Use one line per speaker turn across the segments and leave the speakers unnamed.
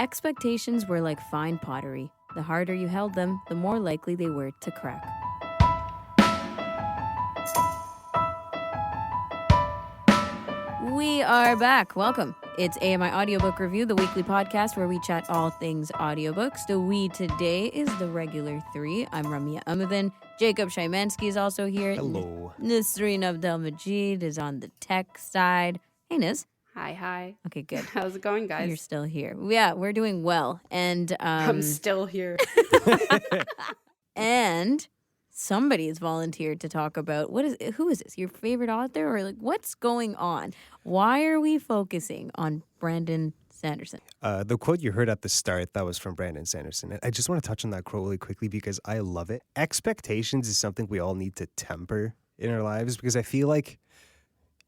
Expectations were like fine pottery. The harder you held them, the more likely they were to crack. We are back. Welcome. It's AMI Audiobook Review, the weekly podcast where we chat all things audiobooks. The we today is the regular three. I'm Ramia Amadin. Jacob Szymanski is also here.
Hello.
Nisreen Abdelmajid is on the tech side. Hey, Nis.
Hi.
Okay, good.
How's it going, guys?
You're still here. Yeah, we're doing well. And
I'm still here.
and somebody has volunteered to talk about who is this? Your favorite author, or like what's going on? Why are we focusing on Brandon Sanderson?
The quote you heard at the start, that was from Brandon Sanderson. I just want to touch on that quote really quickly because I love it. Expectations is something we all need to temper in our lives because I feel like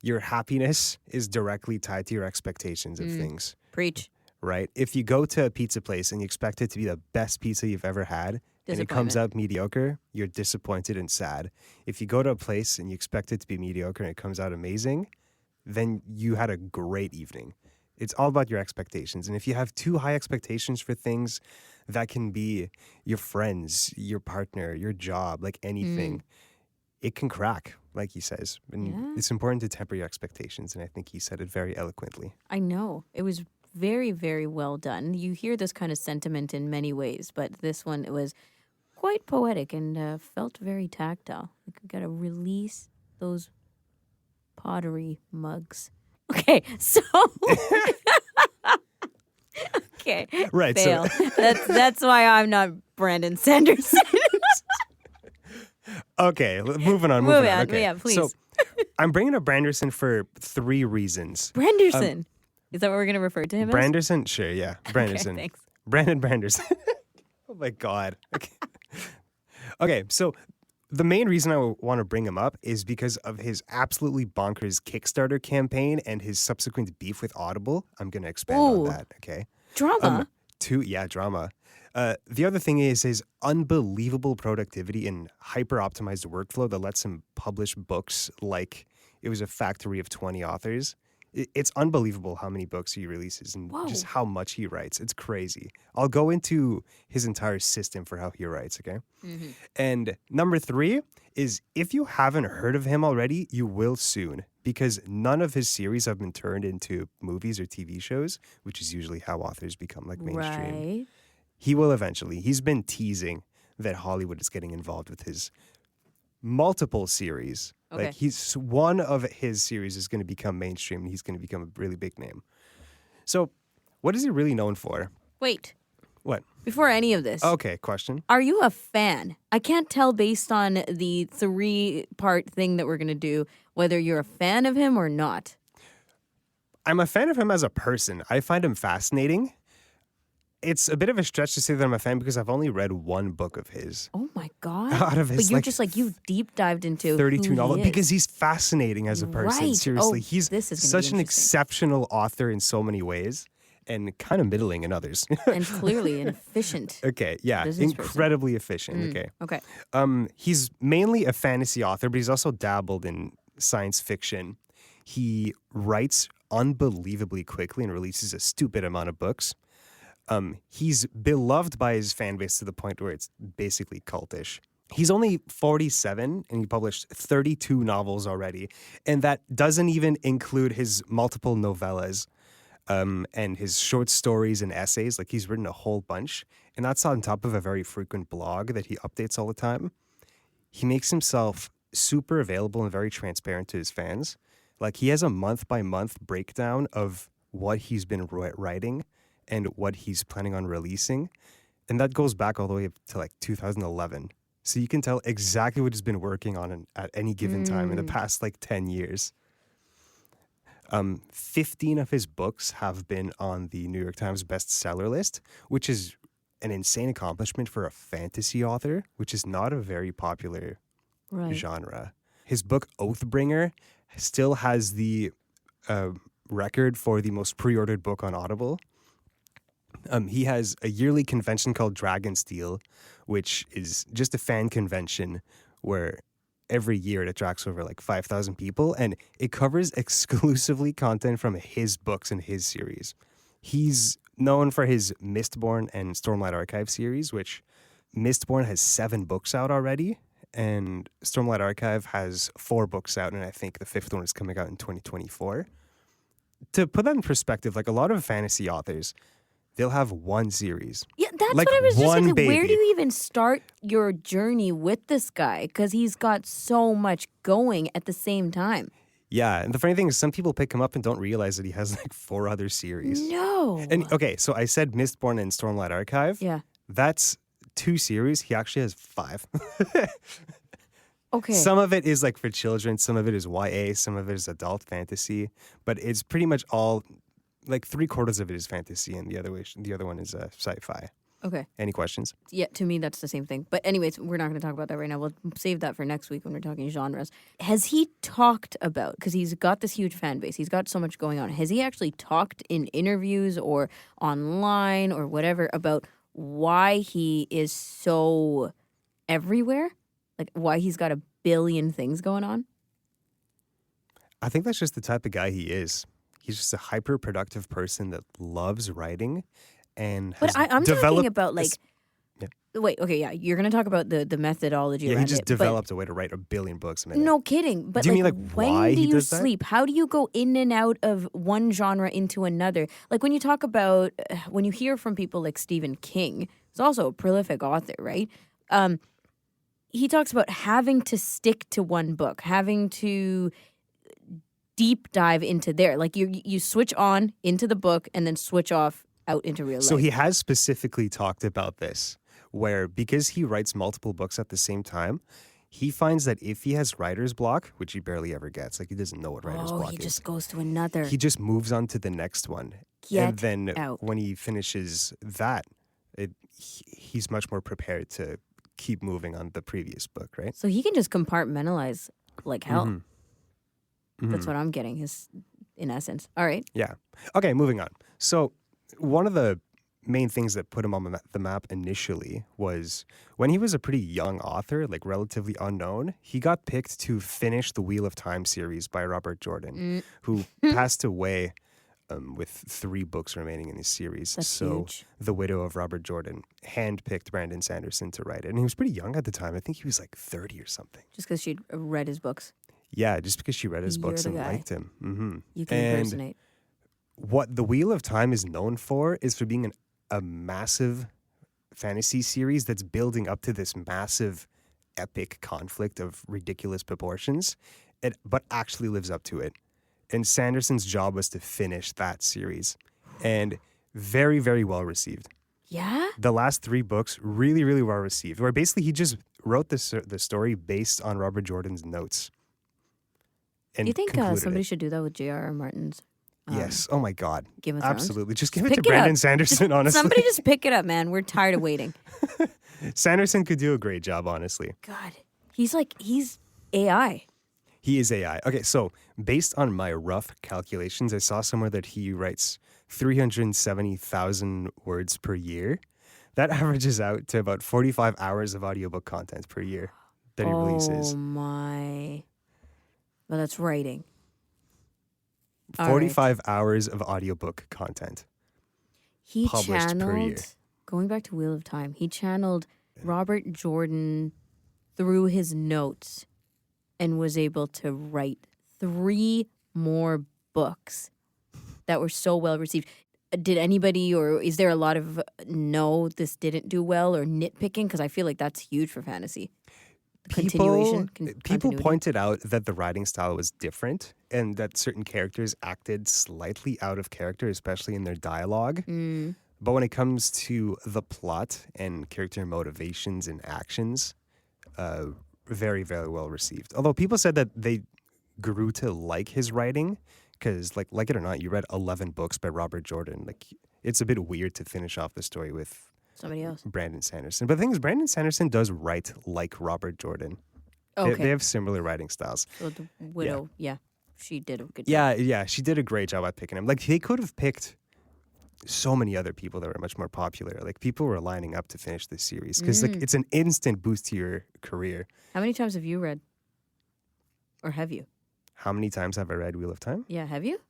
your happiness is directly tied to your expectations of things.
Preach.
Right? If you go to a pizza place and you expect it to be the best pizza you've ever had and it comes out mediocre, you're disappointed and sad. If you go to a place and you expect it to be mediocre and it comes out amazing, then you had a great evening. It's all about your expectations. And if you have too high expectations for things, that can be your friends, your partner, your job, like anything. It can crack, like he says. And it's important to temper your expectations. And I think he said it very eloquently.
I know. It was very, very well done. You hear this kind of sentiment in many ways, but this one, it was quite poetic and felt very tactile. Like we got to release those pottery mugs. Okay, so okay,
right.
Fail.
So
that's why I'm not Brandon Sanderson.
Okay, moving on. Okay.
Yeah, please.
So I'm bringing up Branderson for 3 reasons.
Branderson. Is that what we're going to refer to him as?
Branderson? Sure, yeah. Branderson.
Okay, thanks.
Brandon Branderson. Oh my God. Okay, so the main reason I want to bring him up is because of his absolutely bonkers Kickstarter campaign and his subsequent beef with Audible. I'm going to expand on that, okay?
Drama.
Drama. The other thing is his unbelievable productivity and hyper-optimized workflow that lets him publish books like it was a factory of 20 authors. It's unbelievable how many books he releases and just how much he writes. It's crazy. I'll go into his entire system for how he writes, okay? Mm-hmm. And number 3 is if you haven't heard of him already, you will soon because none of his series have been turned into movies or TV shows, which is usually how authors become like mainstream.
Right.
He will eventually. He's been teasing that Hollywood is getting involved with his multiple series.
Okay.
Like one of his series is going to become mainstream and he's going to become a really big name. So what is he really known for?
Wait.
What?
Before any of this.
Okay, question.
Are you a fan? I can't tell based on the 3-part thing that we're going to do whether you're a fan of him or not.
I'm a fan of him as a person. I find him fascinating. It's a bit of a stretch to say that I'm a fan because I've only read 1 book of his.
Oh my God.
Out of his,
but you're just like, you deep dived into
32 novels
he is.
because he's fascinating as a person.
Right.
Seriously,
This is
he's
gonna
such
be
an
interesting.
exceptional author in so many ways and kind of middling in others.
And clearly an efficient.
Okay, yeah,
business
incredibly efficient.
Okay.
He's mainly a fantasy author, but he's also dabbled in science fiction. He writes unbelievably quickly and releases a stupid amount of books. He's beloved by his fan base to the point where it's basically cultish. He's only 47 and he published 32 novels already. And that doesn't even include his multiple novellas and his short stories and essays. Like he's written a whole bunch. And that's on top of a very frequent blog that he updates all the time. He makes himself super available and very transparent to his fans. Like he has a month-by-month breakdown of what he's been writing and what he's planning on releasing. And that goes back all the way up to like 2011. So you can tell exactly what he's been working on at any given time in the past like 10 years. 15 of his books have been on the New York Times bestseller list, which is an insane accomplishment for a fantasy author, which is not a very popular genre. His book Oathbringer still has the record for the most pre-ordered book on Audible. He has a yearly convention called Dragonsteel, which is just a fan convention where every year it attracts over like 5,000 people, and it covers exclusively content from his books and his series. He's known for his Mistborn and Stormlight Archive series, which Mistborn has 7 books out already, and Stormlight Archive has 4 books out, and I think the 5th one is coming out in 2024. To put that in perspective, like a lot of fantasy authors, they'll have one series.
Yeah, that's
Like
what I was just
one
saying. Like, where do
baby.
you even start your journey with this guy? Because he's got so much going at the same time.
Yeah, and the funny thing is some people pick him up and don't realize that he has like 4 other series.
No.
And okay, so I said Mistborn and Stormlight Archive.
Yeah.
That's 2 series. He actually has 5.
Okay.
Some of it is like for children, some of it is YA, some of it is adult fantasy, but it's pretty much all like 3/4 of it is fantasy, and the other one is sci-fi.
Okay.
Any questions?
Yeah, to me, that's the same thing. But anyways, we're not going to talk about that right now. We'll save that for next week when we're talking genres. Has he talked about, because he's got this huge fan base, he's got so much going on, has he actually talked in interviews or online or whatever about why he is so everywhere? Like why he's got a billion things going on?
I think that's just the type of guy he is. He's just a hyper productive person that loves writing and has
But I'm talking
developed
about like,
yeah.
wait, okay, yeah, you're going to talk about the methodology
Yeah, he
around
just
it, but-
developed a way to write a billion books a minute.
No kidding. But
Do you
like,
mean, like,
when
why
do
he
you
does that?
sleep? How do you go in and out of one genre into another? Like when you talk about, when you hear from people like Stephen King, who's also a prolific author, right? He talks about having to stick to one book, having to deep dive into there. Like you switch on into the book and then switch off out into real life.
So he has specifically talked about this, where because he writes multiple books at the same time, he finds that if he has writer's block, which he barely ever gets, like he doesn't know what writer's block
he
is,
just goes to another.
he just moves on to the next one.
Get
and then
out.
when he finishes that, he's much more prepared to keep moving on the previous book, right?
So he can just compartmentalize like hell.
Mm-hmm.
That's what I'm getting, is in essence. All right.
Yeah. Okay, moving on. So one of the main things that put him on the map initially was when he was a pretty young author, like relatively unknown, he got picked to finish the Wheel of Time series by Robert Jordan, who passed away with 3 books remaining in his series.
That's
so
huge.
the widow of Robert Jordan handpicked Brandon Sanderson to write it. And he was pretty young at the time. I think he was like 30 or something.
Just because she'd read his books.
Yeah, just because she read his
You're
books
the
and
guy.
liked him. Mm-hmm.
You can
And
impersonate.
what the Wheel of Time is known for is for being a massive fantasy series that's building up to this massive epic conflict of ridiculous proportions, but actually lives up to it. And Sanderson's job was to finish that series. And very, very well received.
Yeah?
The last 3 books, really, really well received, where basically he just wrote the story based on Robert Jordan's notes. And
Do you think
concluded
somebody
it.
should do that with J.R.R. Martin's
Yes. Oh my God.
Game of Thrones?
Absolutely. Just give it
Pick
to
it
Brandon
up.
Sanderson, honestly.
Somebody just pick it up, man. We're tired of waiting.
Sanderson could do a great job, honestly.
God. He's AI.
He is AI. Okay, so based on my rough calculations, I saw somewhere that he writes 370,000 words per year. That averages out to about 45 hours of audiobook content per year that he releases.
Oh my. Well, that's writing. All right.
45 hours of audiobook content.
He
published per year.
channeled, going back to Wheel of Time, he channeled Robert Jordan through his notes and was able to write 3 more books that were so well received. Did anybody, or is there a lot of no, this didn't do well, or nitpicking? Because I feel like that's huge for fantasy. Continuation.
People
Continuity.
pointed out that the writing style was different and that certain characters acted slightly out of character, especially in their dialogue. But when it comes to the plot and character motivations and actions, very, very well received. Although people said that they grew to like his writing because, like it or not, you read 11 books by Robert Jordan. Like, it's a bit weird to finish off the story with
Somebody else.
Brandon Sanderson. But the thing is, Brandon Sanderson does write like Robert Jordan.
Okay.
They have similar writing styles.
So the widow, yeah, she did a good job.
Yeah, she did a great job at picking him. Like, they could have picked so many other people that were much more popular. Like, people were lining up to finish this series because like it's an instant boost to your career.
How many times have you read? Or have you?
How many times have I read Wheel of Time?
Yeah, have you?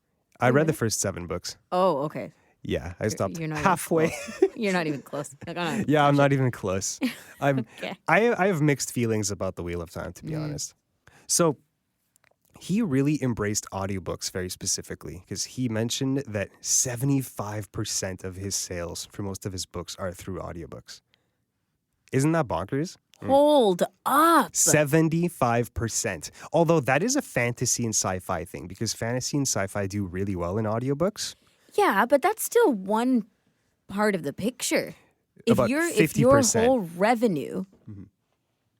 I
You
read
read
the
it?
first 7 books.
Oh, okay.
Yeah, I stopped
You're not
halfway.
Even close. You're not even close. Like,
Yeah, I'm not even close.
Okay.
I have mixed feelings about the Wheel of Time, to be honest. So he really embraced audiobooks very specifically because he mentioned that 75% of his sales for most of his books are through audiobooks. Isn't that bonkers?
Hold up.
75%. Although that is a fantasy and sci-fi thing because fantasy and sci-fi do really well in audiobooks.
Yeah, but that's still one part of the picture. If
About
if your
50%.
whole revenue,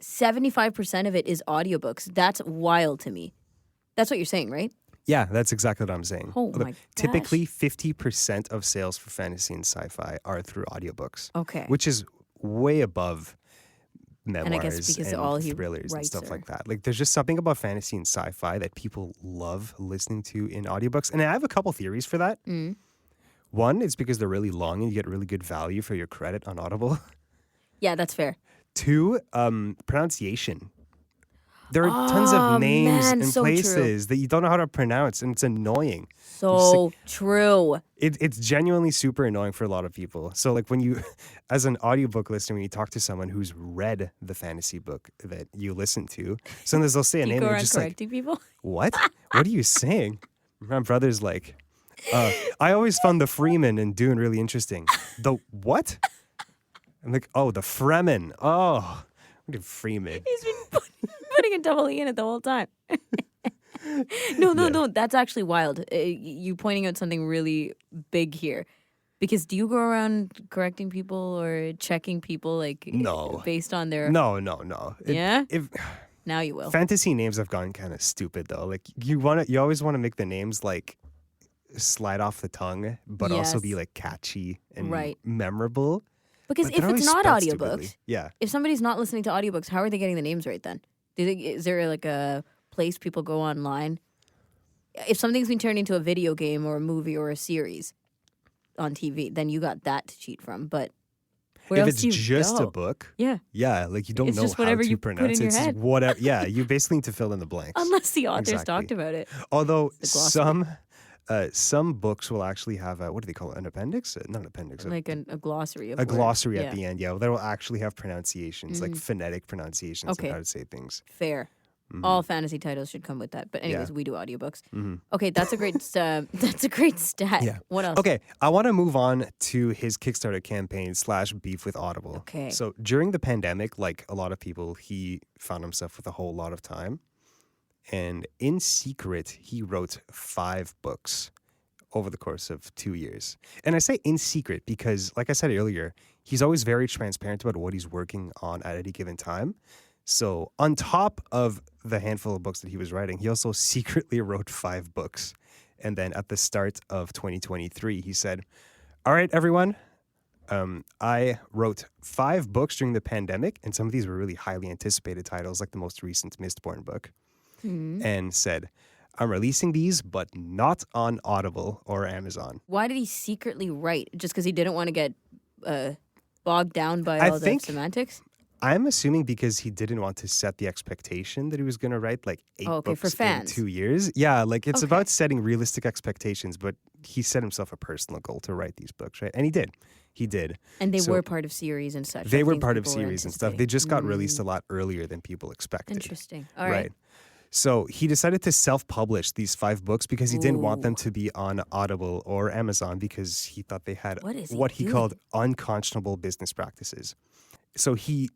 75% of it is audiobooks, that's wild to me. That's what you're saying, right?
Yeah, that's exactly what I'm saying.
Oh
Although
my gosh.
typically 50% of sales for fantasy and sci-fi are through audiobooks.
Okay.
Which is way above memoirs
I guess because all he
thrillers and
writes
stuff
are-
like that. Like there's just something about fantasy and sci-fi that people love listening to in audiobooks. And I have a couple theories for that. One, it's because they're really long and you get really good value for your credit on Audible.
Yeah, that's fair.
Two, pronunciation. There are tons of names
man,
and
so true.
places that you don't know how to pronounce, and it's annoying.
So true.
It's genuinely super annoying for a lot of people. So like when you, as an audiobook listener, when you talk to someone who's read the fantasy book that you listen to, sometimes they'll say a
You
name
go
and you're
around
just like,
correcting people?
what? What are you saying? My brother's like, I always found the Freeman and Dune really interesting. The what? I'm like, oh, the Fremen. Oh, look at Freeman.
He's been putting a double E in it the whole time. No. That's actually wild. You pointing out something really big here. Because do you go around correcting people or checking people like
No.
based on their
No.
Yeah?
If
Now you will.
fantasy names have gone kind of stupid though. Like you always want to make the names like slide off the tongue, but also be
Yes.
like catchy and
Right.
memorable.
Because
But
if
they're
it's
always
not
spelled
audiobooks,
stupidly. Yeah.
if somebody's not listening to audiobooks, how are they getting the names right then? Is there like a place people go online? If something's been turned into a video game or a movie or a series on TV, then you got that to cheat from. But where
If
else
it's
do you
just
go?
a book,
Yeah,
yeah, like you don't
It's
know
just
how
whatever
to
you put
pronounce
in
it.
your
It's
head.
whatever. Yeah, you basically need to fill in the blanks.
unless the authors
Exactly.
talked about it.
Although
The glossary.
some books will actually have what do they call it? An appendix? Not an appendix.
Like a glossary of
A
words.
glossary
Yeah.
at the end, yeah. That will actually have pronunciations, like phonetic pronunciations
Okay.
of how to say things.
Fair. All fantasy titles should come with that. But anyways, we do audiobooks. Okay, that's a great that's a great stat.
Yeah.
What else?
Okay, I want to move on to his Kickstarter campaign / beef with Audible.
Okay.
So during the pandemic, like a lot of people, he found himself with a whole lot of time. And in secret, he wrote 5 books over the course of 2 years. And I say in secret because, like I said earlier, he's always very transparent about what he's working on at any given time. So on top of the handful of books that he was writing, he also secretly wrote 5 books. And then at the start of 2023, he said, all right, everyone, I wrote 5 books during the pandemic, and some of these were really highly anticipated titles, like the most recent Mistborn book, and said, I'm releasing these, but not on Audible or Amazon.
Why did he secretly write? Just because he didn't want to get bogged down by
I
all the
think-
semantics?
I'm assuming because he didn't want to set the expectation that he was going to write like 8
Okay,
books
for fans.
in 2 years. Yeah, like it's
Okay.
about setting realistic expectations, but he set himself a personal goal to write these books, right? And he did. He did.
And they
So-
were part of series and such.
They
like
were
things
part of
people were
series and stuff. They just got
anticipating.
released a lot earlier than people expected.
Interesting. All right.
So he decided to self-publish these 5 books because he didn't want them
Ooh.
to be on Audible or Amazon because he thought they had
What is he
what he
doing?
called unconscionable business practices. So he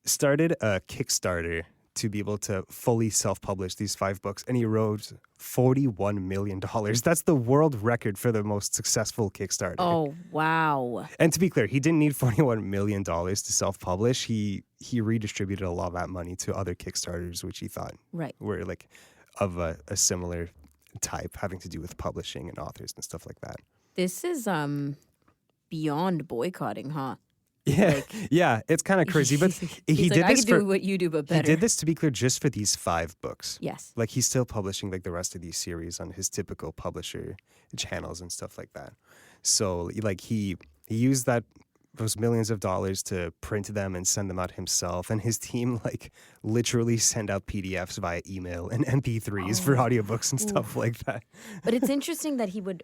started a Kickstarter to be able to fully self-publish these 5 books, and he wrote $41 million. That's the world record for the most successful Kickstarter.
Oh, wow.
And to be clear, he didn't need $41 million to self-publish. He redistributed a lot of that money to other Kickstarters, which he thought
Right.
were like of a similar type, having to do with publishing and authors and stuff like that.
This is beyond boycotting, huh?
Yeah,
Like-
yeah, it's kind of crazy. But he
He's
did
like, I
this
could do
for
what you do, but
he
better.
did this to be clear just for these 5 books.
Yes.
Like he's still publishing like the rest of these series on his typical publisher channels and stuff like that. So like he used those millions of dollars to print them and send them out himself, and his team like literally send out PDFs via email and MP3s for audiobooks and stuff like that.
But it's interesting that he would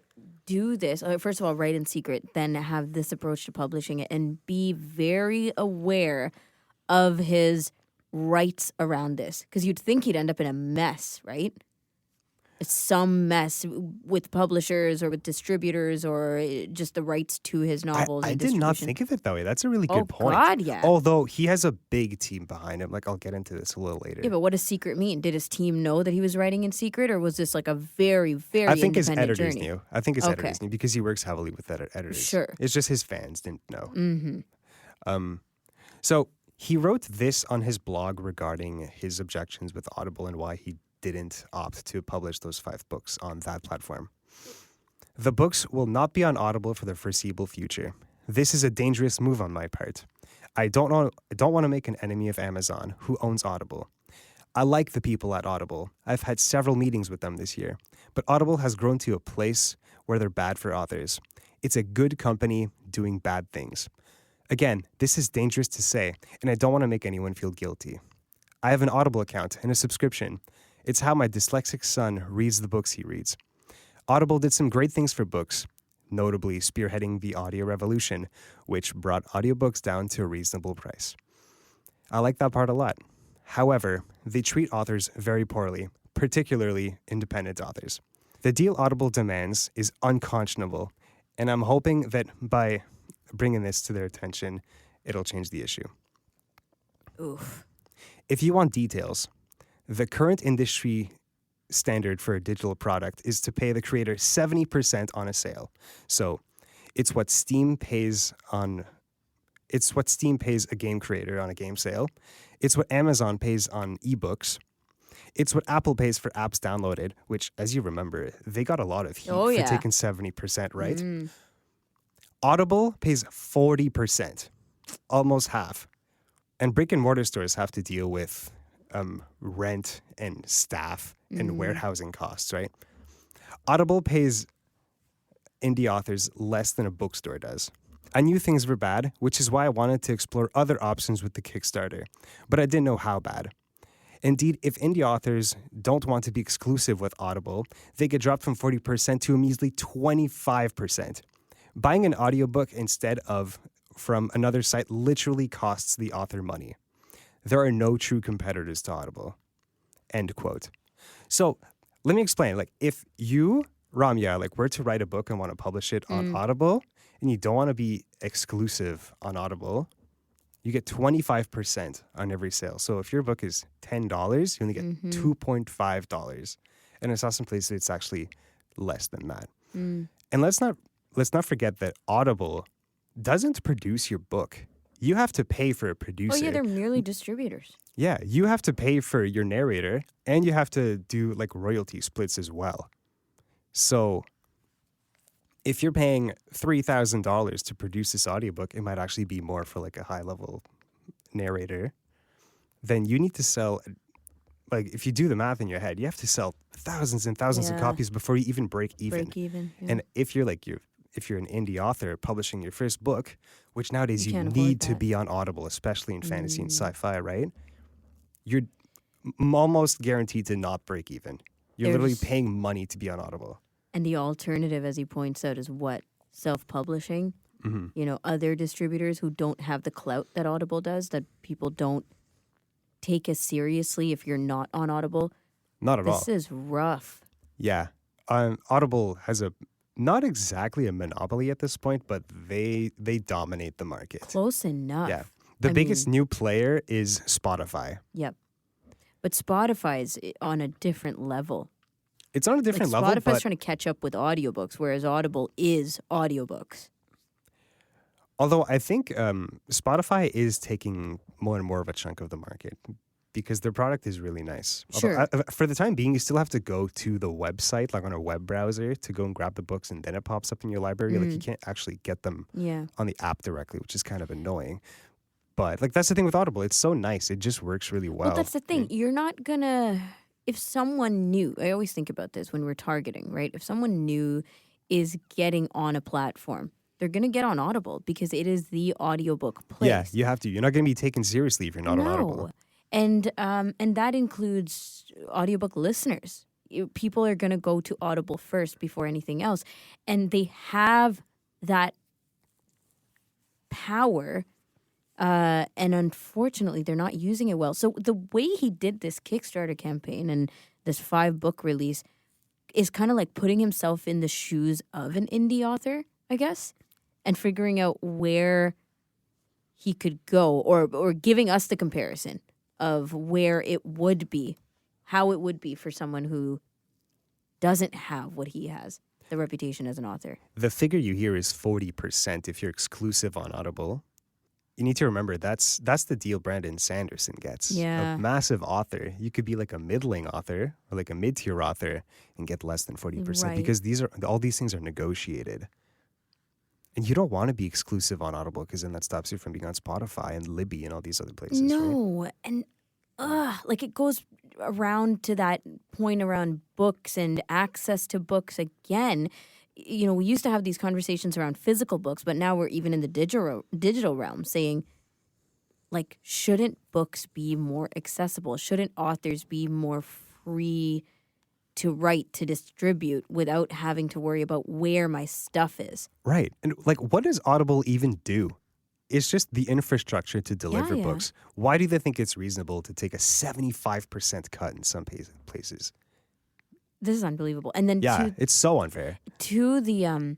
do this, first of all, write in secret, then have this approach to publishing it, and be very aware of his rights around this? Because you'd think he'd end up in a mess, right? Some mess with publishers or with distributors or just the rights to his novels.
I
and
did not
distribution.
think of it that way. That's a really good point.
God, yeah.
Although he has a big team behind him. Like, I'll get into this a little later.
Yeah, but what does secret mean? Did his team know that he was writing in secret, or was this like a very, very
I think his
independent
editors
journey?
knew. I think his
Okay.
editors knew because he works heavily with editors.
Sure.
It's just his fans didn't know.
Mm-hmm.
So he wrote this on his blog regarding his objections with Audible and why he didn't opt to publish those 5 books on that platform. The books will not be on Audible for the foreseeable future. This is a dangerous move on my part. I don't want to make an enemy of Amazon, who owns Audible. I like the people at Audible. I've had several meetings with them this year, but Audible has grown to a place where they're bad for authors. It's a good company doing bad things. Again, this is dangerous to say, and I don't want to make anyone feel guilty. I have an Audible account and a subscription. It's how my dyslexic son reads the books he reads. Audible did some great things for books, notably spearheading the audio revolution, which brought audiobooks down to a reasonable price. I like that part a lot. However, they treat authors very poorly, particularly independent authors. The deal Audible demands is unconscionable, and I'm hoping that by bringing this to their attention, it'll change the issue.
Oof.
If you want details, the current industry standard for a digital product is to pay the creator 70% on a sale. So it's what Steam pays a game creator on a game sale. It's what Amazon pays on ebooks. It's what Apple pays for apps downloaded, which, as you remember, they got a lot of heat for taking 70%, right? Audible pays 40%, almost half. And brick and mortar stores have to deal with rent and staff and warehousing costs, right? Audible pays indie authors less than a bookstore does. I knew things were bad, which is why I wanted to explore other options with the Kickstarter, but I didn't know how bad. Indeed, if indie authors don't want to be exclusive with Audible, they get dropped from 40% to a measly 25%. Buying an audiobook instead of from another site literally costs the author money. There are no true competitors to Audible. End quote. So let me explain. Like, if you, Ramya, were to write a book and want to publish it on Audible, and you don't want to be exclusive on Audible, you get 25% on every sale. So if your book is $10, you only get $2.5. And I saw some places it's actually less than that. And let's not forget that Audible doesn't produce your book. You have to pay for a producer.
Oh, yeah, they're merely distributors.
Yeah, you have to pay for your narrator, and you have to do royalty splits as well. So if you're paying $3,000 to produce this audiobook, it might actually be more for a high-level narrator. Then you need to sell, if you do the math in your head, you have to sell thousands and thousands of copies before you even break even.
Yeah.
And if you're if you're an indie author publishing your first book, which nowadays you
can't
need
afford
to
that.
be on Audible, especially in fantasy and sci-fi, right? You're almost guaranteed to not break even. You're literally
There's-
paying money to be on Audible.
And the alternative, as he points out, is what? Self-publishing. Other distributors who don't have the clout that Audible does, that people don't take as seriously if you're not on Audible.
Not at all.
This is rough.
Yeah. Audible has not exactly a monopoly at this point, but they dominate the market.
Close enough.
Yeah. The biggest new player is Spotify.
Yep. But Spotify is on a different level.
It's on a different level,
Spotify's
but
trying to catch up with audiobooks, whereas Audible is audiobooks.
although I think Spotify is taking more and more of a chunk of the market because their product is really nice.
Sure.
Although, for the time being, you still have to go to the website, on a web browser, to go and grab the books, and then it pops up in your library. You can't actually get them
Yeah.
on the app directly, which is kind of annoying. But that's the thing with Audible. It's so nice. It just works really well.
Well, that's the thing. You're not gonna. If someone new, I always think about this when we're targeting, right? If someone new is getting on a platform, they're gonna get on Audible because it is the audiobook place.
Yeah, you have to. You're not going to be taken seriously if you're not on Audible.
And that includes audiobook listeners. people are going to go to Audible first before anything else. And they have that power. And unfortunately, they're not using it well. So the way he did this Kickstarter campaign and this 5-book release is kind of like putting himself in the shoes of an indie author, I guess, and figuring out where he could go, or giving us the comparison of where it would be, how it would be for someone who doesn't have what he has, the reputation as an author.
The figure you hear is 40% if you're exclusive on Audible. You need to remember that's the deal Brandon Sanderson gets.
Yeah.
A massive author. You could be like a middling author or like a mid-tier author and get less than 40%
Right.
because all these things are negotiated. And you don't want to be exclusive on Audible because then that stops you from being on Spotify and Libby and all these other places. Right?
No, and like it goes around to that point around books and access to books again. You know, we used to have these conversations around physical books, but now we're even in the digital realm saying, like, shouldn't books be more accessible? Shouldn't authors be more free to write, to distribute without having to worry about where my stuff is?
Right. And like, what does Audible even do? It's just the infrastructure to deliver
Yeah.
books. Why do they think it's reasonable to take a 75% cut in some places?
This is unbelievable. And then
Yeah, it's so unfair.
to the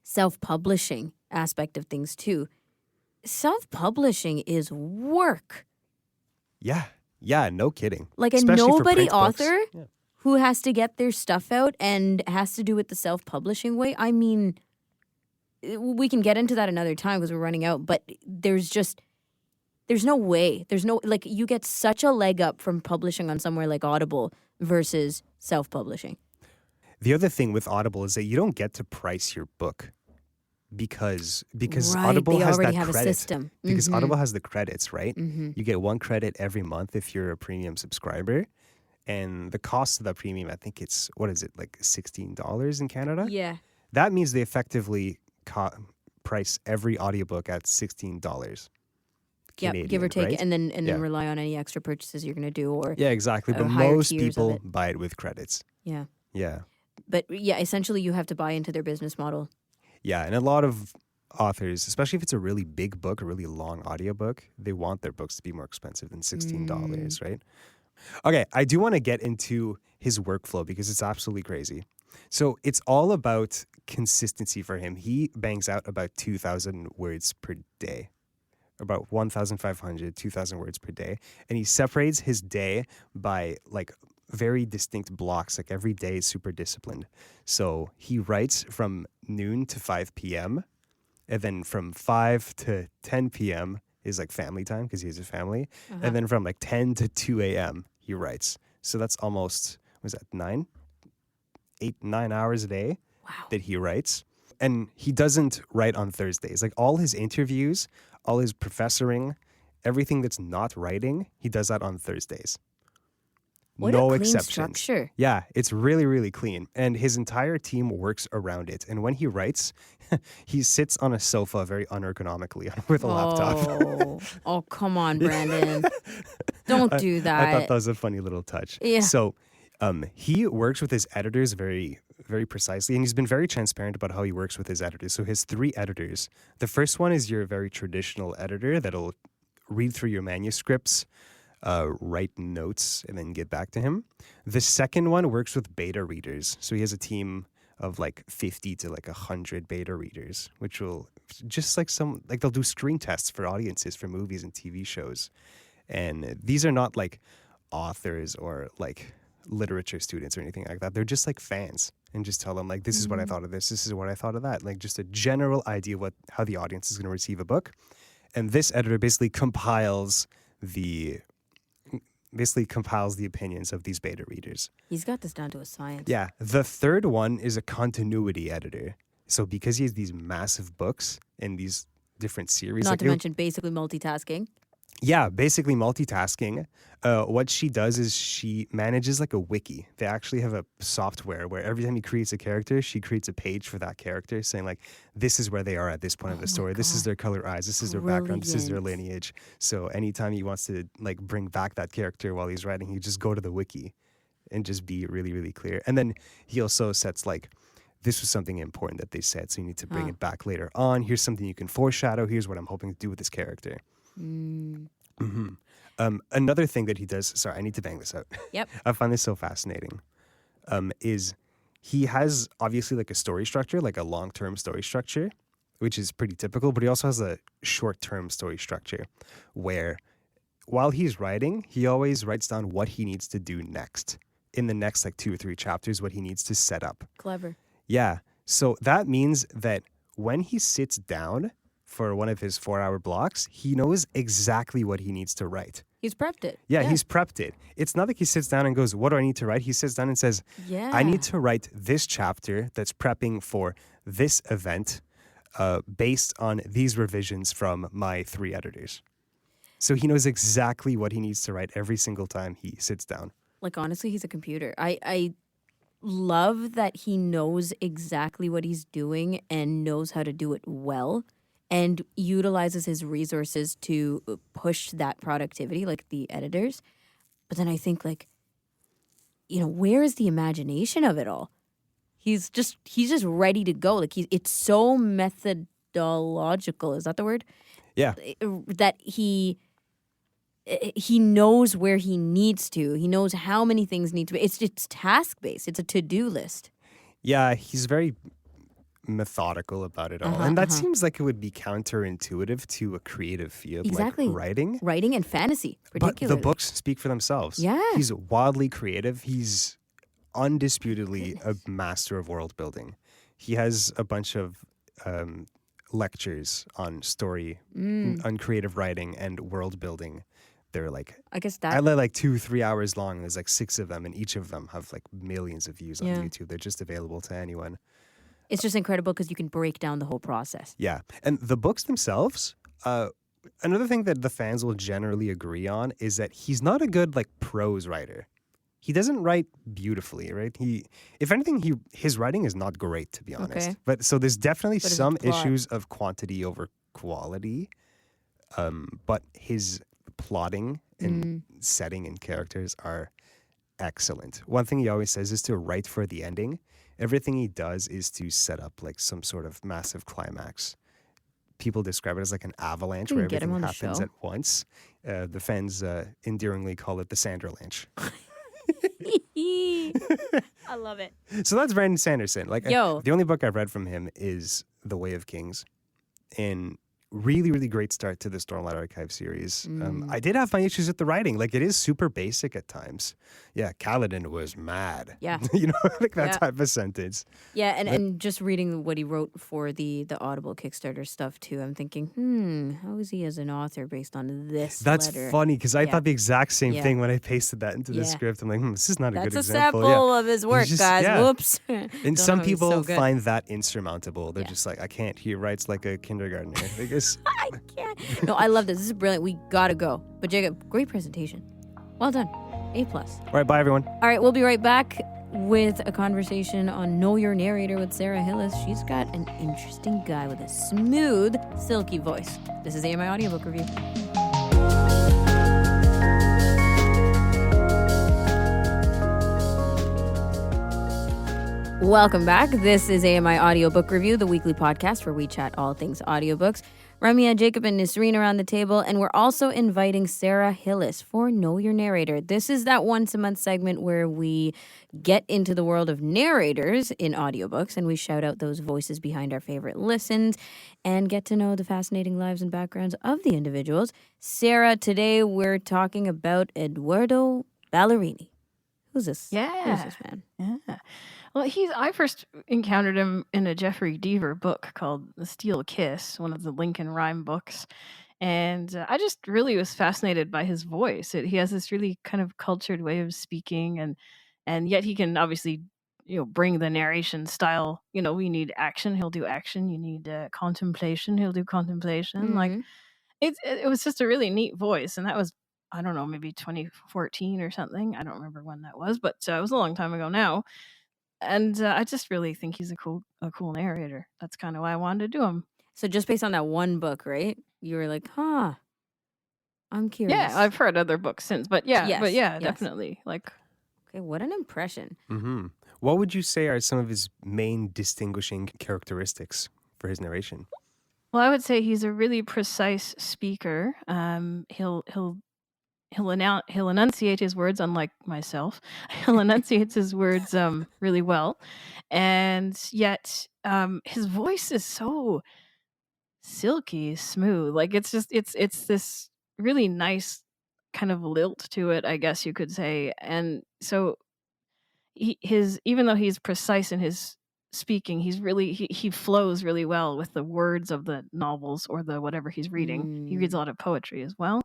self-publishing aspect of things too. Self-publishing is work.
Yeah, no kidding.
Like a
Especially for
nobody
print books.
author
Yeah.
who has to get their stuff out and has to do it the self-publishing way. I mean, we can get into that another time because we're running out, but there's no way. There's no, like, you get such a leg up from publishing on somewhere like Audible versus self-publishing.
The other thing with Audible is that you don't get to price your book because
Right,
Audible
they
has
already
that
have a
credit.
system.
Because
Mhm.
Audible has the credits, right?
Mm-hmm.
You get 1 credit every month if you're a premium subscriber. And the cost of that premium, I think it's, what is it, like $16 in Canada?
Yeah.
That means they effectively price every audiobook at $16.
Yep,
Canadian,
give or take,
right?
and then
Yeah.
rely on any extra purchases you're going to do, or
Yeah, exactly. But
higher
most
tiers of
people
it.
buy it with credits.
yeah.
Yeah.
But yeah, essentially, you have to buy into their business model.
Yeah, and a lot of authors, especially if it's a really big book, a really long audiobook, they want their books to be more expensive than $16, right? Okay, I do want to get into his workflow because it's absolutely crazy. So it's all about consistency for him. He bangs out about 2,000 words per day, about 1,500, 2,000 words per day. And he separates his day by like very distinct blocks. Like every day is super disciplined. So he writes from noon to 5 p.m. And then from 5 to 10 p.m. is like family time because he has a family. And then from like 10 to 2 a.m. he writes. So that's almost, was that 9 hours a day that he writes. And he doesn't write on Thursdays. Like all his interviews, all his professoring, everything that's not writing, he does that on Thursdays.
What
No
a clean
exceptions.
structure.
Yeah, it's really, really clean. And his entire team works around it. And when he writes, he sits on a sofa very unergonomically with a laptop.
Oh, come on, Brandon. Don't do that.
I thought that was a funny little touch.
Yeah.
So he works with his editors very, very precisely. And he's been very transparent about how he works with his editors. So his 3 editors. The first one is your very traditional editor that'll read through your manuscripts, write notes, and then get back to him. The second one works with beta readers. So he has a team of like 50 to like 100 beta readers, which will just like they'll do screen tests for audiences for movies and TV shows. And these are not like authors or like literature students or anything like that. They're just like fans and just tell them like, this is what I thought of this. This is what I thought of that. Like just a general idea how the audience is going to receive a book. And this editor basically compiles the opinions of these beta readers.
He's got this down to a science.
Yeah. The third one is a continuity editor. So because he has these massive books and these different series.
Not
like
to mention basically multitasking.
Yeah, basically multitasking. What she does is she manages like a wiki. They actually have a software where every time he creates a character, she creates a page for that character saying like, this is where they are at this point of the story. This is their color eyes. This is their background. This is their
Brilliant.
lineage. So anytime he wants to like bring back that character while he's writing, he just go to the wiki and just be really, really clear. And then he also sets like, this was something important that they said, so you need to bring it back later on. Here's something you can foreshadow. Here's what I'm hoping to do with this character. Another thing that he does, sorry, I need to bang this out.
Yep.
I find this so fascinating, is he has obviously like a story structure, like a long-term story structure, which is pretty typical, but he also has a short-term story structure where while he's writing, he always writes down what he needs to do next in the next like 2 or 3 chapters, what he needs to set up.
Clever.
Yeah. So that means that when he sits down for one of his 4-hour blocks, he knows exactly what he needs to write.
He's prepped it.
Yeah, he's prepped it. It's not like he sits down and goes, what do I need to write? He sits down and says,
Yeah.
I need to write this chapter that's prepping for this event based on these revisions from my 3 editors. So he knows exactly what he needs to write every single time he sits down.
Like, honestly, he's a computer. I love that he knows exactly what he's doing and knows how to do it well and utilizes his resources to push that productivity, like the editors. But then I think, like, you know, where is the imagination of it all? He's just ready to go. Like, it's so methodological. Is that the word?
Yeah.
That he knows where he needs to. He knows how many things need to be. It's task-based. It's a to-do list.
Yeah, he's very methodical about it all. And that seems like it would be counterintuitive to a creative field
Exactly.
like writing.
Writing and fantasy,
But
particularly.
the books speak for themselves.
Yeah.
He's wildly creative. He's undisputedly a master of world building. He has a bunch of lectures on story, on creative writing and world building. They're like,
I guess
I
that.
let like 2-3 hours long. There's like 6 of them, and each of them have like millions of views on
Yeah.
YouTube. They're just available to anyone.
It's just incredible because you can break down the whole process.
Yeah. And the books themselves, another thing that the fans will generally agree on is that he's not a good like prose writer. He doesn't write beautifully, right? If anything, his writing is not great, to be honest.
Okay.
But so there's definitely
But it's
some
the plot.
issues of quantity over quality. But his plotting and setting and characters are excellent. One thing he always says is to write for the ending. Everything he does is to set up like some sort of massive climax. People describe it as like an avalanche where
Get him
everything
on the
happens
show.
at once. The fans endearingly call it the Sanderlanche.
I love it.
So that's Brandon Sanderson. Like,
Yo.
the only book I've read from him is The Way of Kings. And really, really great start to the Stormlight Archive series. I did have my issues with the writing. Like, it is super basic at times. Yeah, Kaladin was mad.
Yeah.
You know, like that
Yeah.
type of sentence.
Yeah, and just reading what he wrote for the Audible Kickstarter stuff too, I'm thinking, how is he as an author based on this
That's
letter?
funny because I
Yeah.
thought the exact same
Yeah.
thing when I pasted that into the
Yeah.
script. I'm like, this is not a
That's
good
a
example.
sample
Yeah.
of his work,
just-
guys.
yeah.
Whoops.
And
Don't
some
know, he's
people
so good.
find that insurmountable. They're
Yeah.
just like, I can't. He writes like a kindergartner. Because
I can't. No, I love this. This is brilliant. We gotta go. But Jacob, great presentation. Well done. A+.
all right, bye everyone.
All right, we'll be right back with a conversation on Know Your Narrator with Sarah Hillis. She's got an interesting guy with a smooth, silky voice. This is AMI Audiobook Review. Welcome back. This is AMI Audiobook Review, the weekly podcast where we chat all things audiobooks. Ramia, Jacob, and Nisreen around the table, and we're also inviting Sarah Hillis for Know Your Narrator. This is that once-a-month segment where we get into the world of narrators in audiobooks, and we shout out those voices behind our favorite listens and get to know the fascinating lives and backgrounds of the individuals. Sarah, today we're talking about Edoardo Ballerini. Who's this? Who's
Yeah.
this man?
Yeah. Well, I first encountered him in a Jeffrey Deaver book called The Steel Kiss, one of the Lincoln Rhyme books. And I just really was fascinated by his voice. He has this really kind of cultured way of speaking, and yet he can obviously, bring the narration style. We need action, he'll do action. You need contemplation, he'll do contemplation. Like
Mhm.
it was just a really neat voice, and that was, I don't know, maybe 2014 or something. I don't remember when that was, but it was a long time ago now. And I just really think he's a cool narrator. That's kind of why I wanted to do him.
So just based on that one book, right? You were like, I'm curious.
Yeah, I've heard other books since, but yeah,
Yes, yes.
definitely. Like,
Okay, what an impression.
Hmm. What would you say are some of his main distinguishing characteristics for his narration?
Well, I would say he's a really precise speaker. He'll enunciate his words, unlike myself. He'll enunciate his words really well, and yet his voice is so silky smooth. Like it's this really nice kind of lilt to it, I guess you could say. And so his even though he's precise in his speaking, he flows really well with the words of the novels or the whatever he's reading. He reads a lot of poetry as well,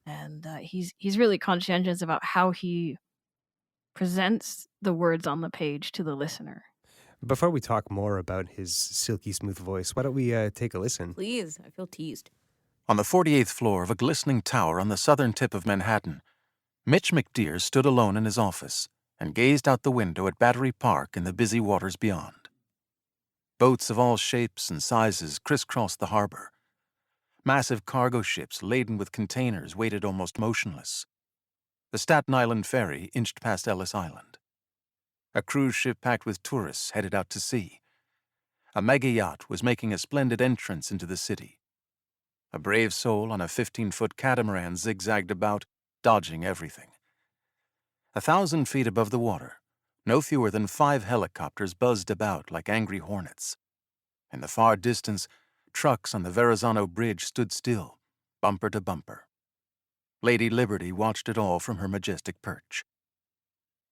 and he's really conscientious about how he presents the words on the page to the listener.
Before we talk more about his silky smooth voice, why don't we take a listen?
Please, I feel teased.
On the 48th floor of a glistening tower on the southern tip of Manhattan, Mitch McDear stood alone in his office and gazed out the window at Battery Park and the busy waters beyond. Boats of all shapes and sizes crisscrossed the harbor. Massive cargo ships laden with containers waited almost motionless. The Staten Island ferry inched past Ellis Island. A cruise ship packed with tourists headed out to sea. A mega yacht was making a splendid entrance into the city. A brave soul on a 15-foot catamaran zigzagged about, dodging everything. 1,000 feet above the water, no fewer than 5 helicopters buzzed about like angry hornets. In the far distance, trucks on the Verrazano Bridge stood still, bumper to bumper. Lady Liberty watched it all from her majestic perch.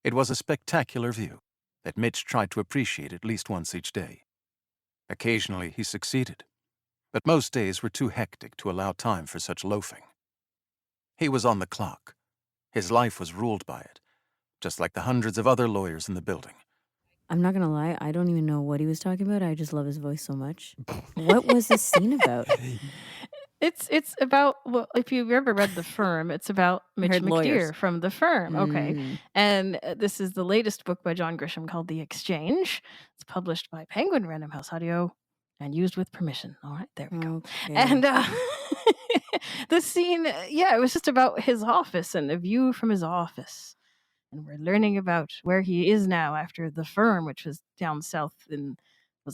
It was a spectacular view that Mitch tried to appreciate at least once each day. Occasionally he succeeded, but most days were too hectic to allow time for such loafing. He was on the clock. His life was ruled by it, just like the hundreds of other lawyers in the building.
I'm not gonna lie, I don't even know what he was talking about. I just love his voice so much. What was this scene about?
It's about, well, if you've ever read The Firm, it's about Mitch
heard
McDear
lawyers.
from The Firm. Okay.
Mm.
And this is the latest book by John Grisham called The Exchange. It's published by Penguin Random House Audio and used with permission. All right, there we go.
Okay.
And the scene, it was just about his office and a view from his office. And we're learning about where he is now after The Firm, which was down south in,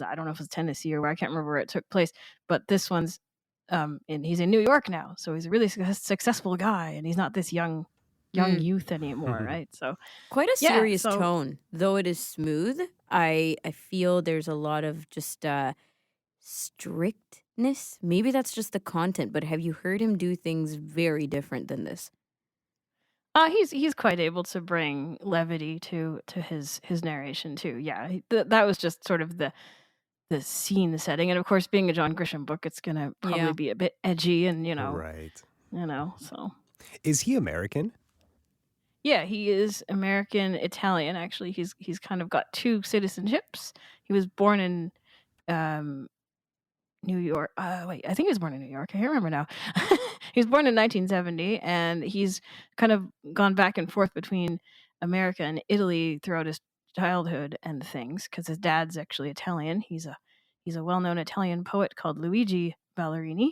I don't know if it was Tennessee or where, I can't remember where it took place, but this one's and he's in New York now, so he's a really successful guy, and he's not this young youth anymore, right? So
Quite a serious
so-
tone, though it is smooth. I feel there's a lot of just strictness. Maybe that's just the content, but have you heard him do things very different than this?
he's quite able to bring levity to his narration too. Yeah, that was just sort of the scene setting, and of course, being a John Grisham book, it's gonna probably
Yeah.
be a bit edgy, and
Right.
So.
Is he American?
Yeah, he is American Italian. Actually, he's kind of got 2 citizenships. He was born in New York. Wait, I think he was born in New York. I can't remember now. He was born in 1970, and he's kind of gone back and forth between America and Italy throughout his childhood and things, because his dad's actually Italian. He's a well-known Italian poet called Luigi Ballerini,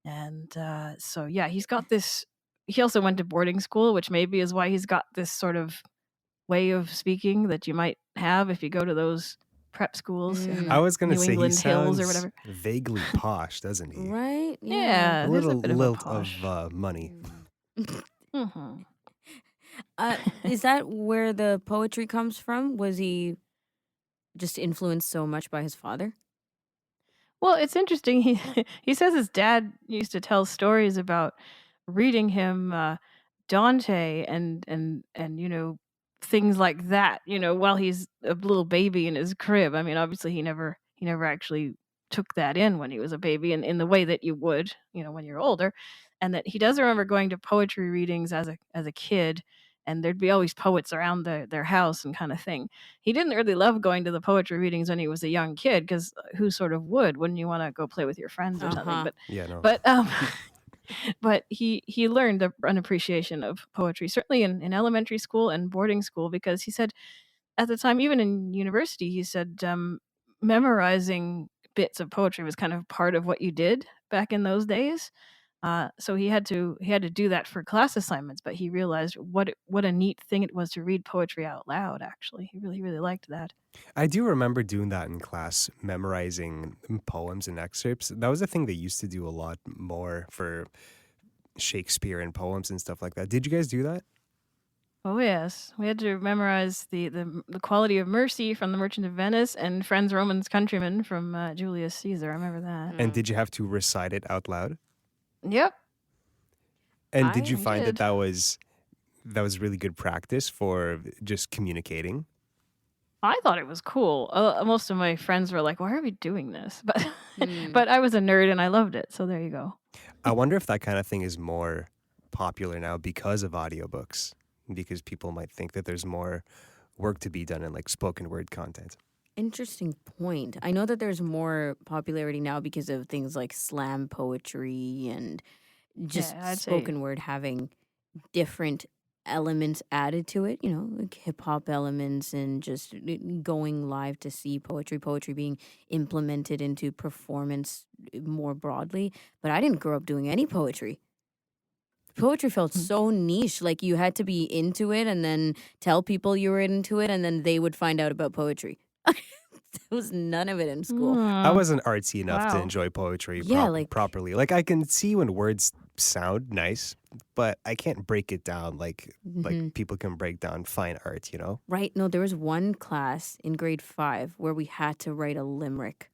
and so yeah, he's got this. He also went to boarding school, which maybe is why he's got this sort of way of speaking that you might have if you go to those prep schools. in
I was going to
New
say
England
he
Hills
sounds
or whatever.
vaguely posh, doesn't he?
Right?
Yeah,
A
there's
little
bit of a
lilt
posh.
of money.
Mhm.
Is that where the poetry comes from? Was he just influenced so much by his father?
Well, it's interesting. He says his dad used to tell stories about reading him Dante and things like that. While he's a little baby in his crib. I mean, obviously he never actually took that in when he was a baby, in the way that you would, when you're older. And that he does remember going to poetry readings as a kid, and there'd be always poets around their house and kind of thing. He didn't really love going to the poetry readings when he was a young kid, because who sort of would? Wouldn't you want to go play with your friends or something?
Uh-huh.
But
Yeah, no.
but he learned an appreciation of poetry, certainly in elementary school and boarding school, because he said at the time, even in university, he said memorizing bits of poetry was kind of part of what you did back in those days. So he had to do that for class assignments, but he realized what a neat thing it was to read poetry out loud. Actually, he really liked that.
I do remember doing that in class, memorizing poems and excerpts. That was a thing they used to do a lot more for Shakespeare and poems and stuff like that. Did you guys do that?
Oh yes, we had to memorize the quality of mercy from The Merchant of Venice and Friends, Romans, Countrymen from Julius Caesar. I remember that.
And did you have to recite it out loud?
Yep.
And did you
I
find
did.
that was really good practice for just communicating?
I thought it was cool. Most of my friends were like, "Why are we doing this?" But
Mm.
but I was a nerd and I loved it. So there you go.
I wonder if that kind of thing is more popular now because of audiobooks, because people might think that there's more work to be done in like spoken word content.
Interesting point. I know that there's more popularity now because of things like slam poetry and just
Yeah, I'd say
spoken word having different elements added to it, like hip hop elements and just going live to see poetry being implemented into performance more broadly. But I didn't grow up doing any poetry. Poetry felt so niche, like you had to be into it and then tell people you were into it and then they would find out about poetry. There was none of it in school.
I wasn't artsy enough to
Wow.
enjoy poetry
Yeah, like-
properly. Like I can see when words sound nice, but I can't break it down like people can break down fine art, you know?
Right. No, there was one class in grade 5 where we had to write a limerick.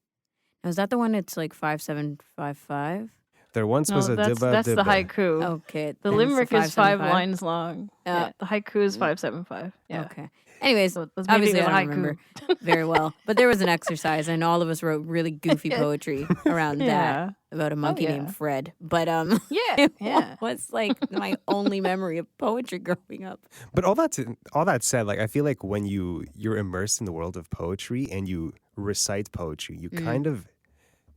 Now, is that the one that's like 5755?
There once
No,
was a
that's
dibba
the
dibba.
haiku.
Okay.
The
then it's
limerick is 5
575?
lines long. Yeah, the haiku is 575. Yeah.
Okay. Anyways,
So maybe
obviously
it was
I
a
don't
haiku.
remember very well, but there was an exercise and all of us wrote really goofy poetry around that
Yeah.
about a monkey
yeah.
named Fred. But
Yeah.
it
Yeah.
was like my only memory of poetry growing up.
But all that said, like I feel like when you're immersed in the world of poetry and you recite poetry,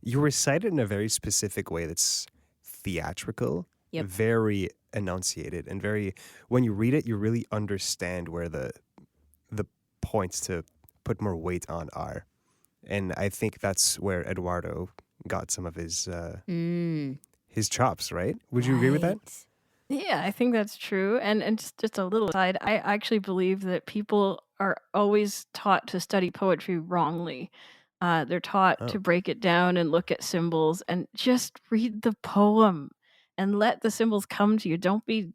you recite it in a very specific way that's theatrical,
Yep.
very enunciated, and very when you read it, you really understand where the points to put more weight on are. And I think that's where Edoardo got some of his chops, right? Would you agree with that?
Right.
Yeah, I think that's true. And just a little aside, I actually believe that people are always taught to study poetry wrongly. They're taught to break it down and look at symbols and just read the poem and let the symbols come to you. Don't be,